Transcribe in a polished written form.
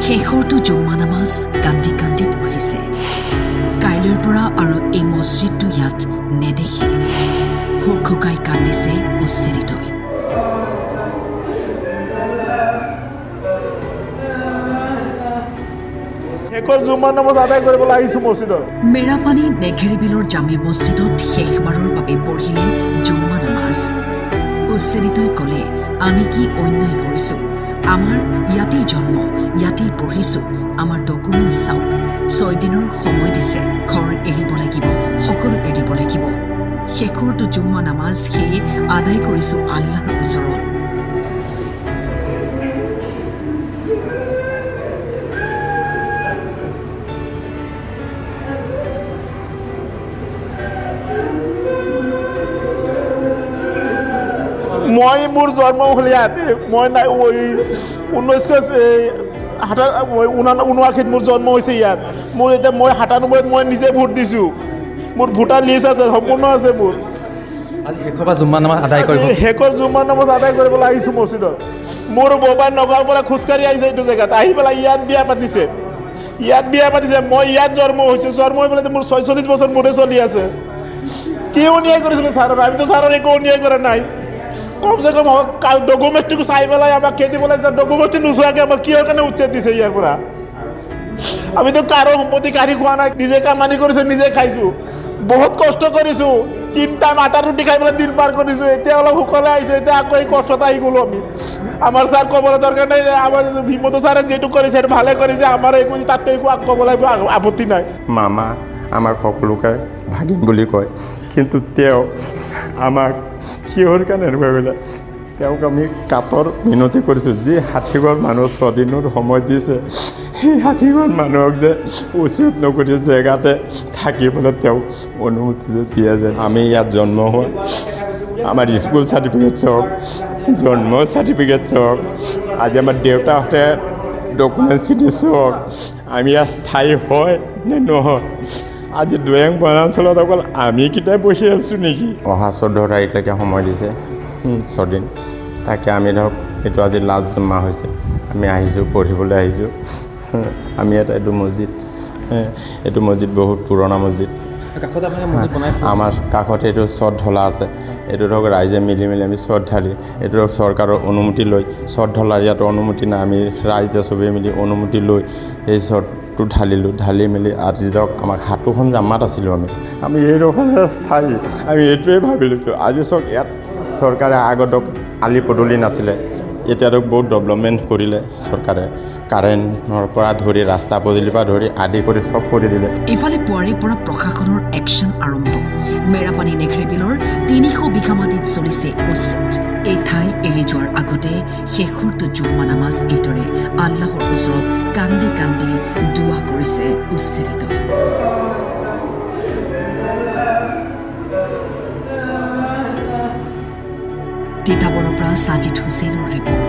শেষৰটো জুম্মা নামাজ কান্দি কান্দি পঢ়িছে কাইলৈৰ পৰা আৰু এই মছজিদটো ইয়াত নেদেখে হুকাই কান্দিছে উচ্ছেদিতই জুম্মা নামাজ আদায় কৰিবলৈ আহিছো মছজিদত মেৰাপানী নেঘেৰিবিলৰ জামে মছজিদত শেষবাৰৰ বাবে পঢ়িলে জুম্মা নামাজ উচ্ছেদিতই ক'লে আমি কি অন্যায় কৰিছো আমাৰ ইয়াতেই জন্ম ইয়াতেই পঢ়িছো আমাৰ ডকুমেণ্ট চাওক 6 দিনৰ সময় দিছে ঘৰ এৰিব লাগিব সকলো এৰিব লাগিব শেষৰটো জুম্মা নামাজ সেই আদায় কৰিছো আল্লাহৰ ওচৰত মই মোৰ জন্ম হ'ল ইয়াতে মই নাই 1979 মোৰ জন্ম হৈছে ইয়াত মোৰ এতিয়া মই 97 মই নিজে ভোট দিছোঁ মোৰ ভোটাৰ লিষ্ট আছে সম্পূৰ্ণ আছে মোৰ শেষৰ জুম্মা নামাজ আদায় কৰিব শেষৰ জুম্মা নামাজ আদায় কৰিবলৈ আহিছোঁ মছজিদত মোৰ ববাই নগাঁৱৰ পৰা খোজকাঢ়ি আহিছে এইটো জেগাত আহি পেলাই ইয়াত বিয়া পাতিছে মই ইয়াত জন্ম হৈছোঁ জন্ম হৈ পেলাই মোৰ 46 বছৰ মোৰে চলি আছে কি অন্যায় কৰিছিলোঁ ছাৰৰ আমিতো ছাৰৰ একো অন্যায় কৰা নাই কমসে কম ডকুমেণ্টটো চাই পেলাই আমাক খেদি পেলাই ডকুমেণ্টটো নোচোৱাকৈ আমাক কিহৰ কাৰণে উচ্ছেদ দিছে ইয়াৰ পৰা আমিতো কাৰো সম্পত্তি কাঢ়ি খোৱা নাই নিজে কামানি কৰিছোঁ নিজে খাইছোঁ বহুত কষ্ট কৰিছোঁ 3 টাইম আটা ৰুটি খাই পেলাই দিন পাৰ কৰিছোঁ এতিয়া অলপ সুখলৈ আহিছোঁ এতিয়া আকৌ এই কষ্টত আহি গ'লোঁ আমি আমাৰ ছাৰ ক'বলৈ দৰকাৰ নাই আমাৰ ভীমত ছাৰে যিটো কৰিছে সেইটো ভালে কৰিছে আমাৰ একো তাতকৈ একো ক'বলৈ আপত্তি নাই মামা আমাক সকলোকে ভাগিন বুলি কয় কিন্তু তেওঁ আমাক কিহৰ কাৰণে এনেকুৱা কৰিলে তেওঁক আমি কাতৰ মিনতি কৰিছোঁ যি 60ঘৰ মানুহ 6 দিনৰ সময় দিছে সেই 60ঘৰ মানুহক যে উচিত নকৰি জেগাতে থাকিবলৈ তেওঁক অনুমতি যে দিয়ে যে আমি ইয়াত জন্ম হোৱা আমাৰ স্কুল চাৰ্টিফিকেট চাওক জন্ম চাৰ্টিফিকেট চাওক আজি আমাৰ দেউতাহঁতে ডকুমেণ্টছখিনি চাওক আমি ইয়াত স্থায়ী হয় নে নহয় আজি দৈয়াং বনাঞ্চলত অকল আমি কেইটাই বহি আছোঁ নেকি অহা 14 তাৰিখলৈকে সময় দিছে 6 দিন তাকে আমি ধৰক এইটো আজি লাষ্ট জুম্মা হৈছে আমি আহিছোঁ পঢ়িবলৈ আহিছোঁ আমি এইটো মছজিদ বহুত পুৰণা মছজিদ আমাৰ কাষত এইটো চট ঢলা আছে এইটো ধৰক ৰাইজে মিলি আমি চট ঢালি এইটো ধৰক চৰকাৰৰ অনুমতি লৈ চট ঢলাৰ ইয়াতো অনুমতি নাই আমি ৰাইজে চবেই মিলি অনুমতি লৈ এই চটটো ঢালি মেলি আজি ধৰক আমাক হাতোখন জামাত আছিলোঁ আমি এইডোখৰ স্থায়ী আমি এইটোৱে ভাবি লৈছোঁ আজি চক ইয়াত চৰকাৰে আগত আলি পদূলি নাছিলে এতিয়া ধৰক বহুত ডেভেলপমেণ্ট কৰিলে চৰকাৰে কাৰেণ্টৰ পৰা ধৰি ৰাস্তা পদূলিৰ পৰা ধৰি আদি কৰি চব কৰি দিলে ইফালে পুৱাৰীৰ পৰা প্ৰশাসনৰ একশ্যন আৰম্ভ মেৰাপানী নেঘেৰিবিলৰ 300 বিঘা মাটিত চলিছে উচ্ছেদ এই ঠাই এৰি যোৱাৰ আগতে শেষৰটো জুম্মা নামাজ এইদৰে আল্লাহৰ ওচৰত কান্দি কান্দি দুৱা কৰিছে উচ্ছেদিত তিতাবৰৰ পৰা সাজিদ হুছেইনৰ ৰিপৰ্ট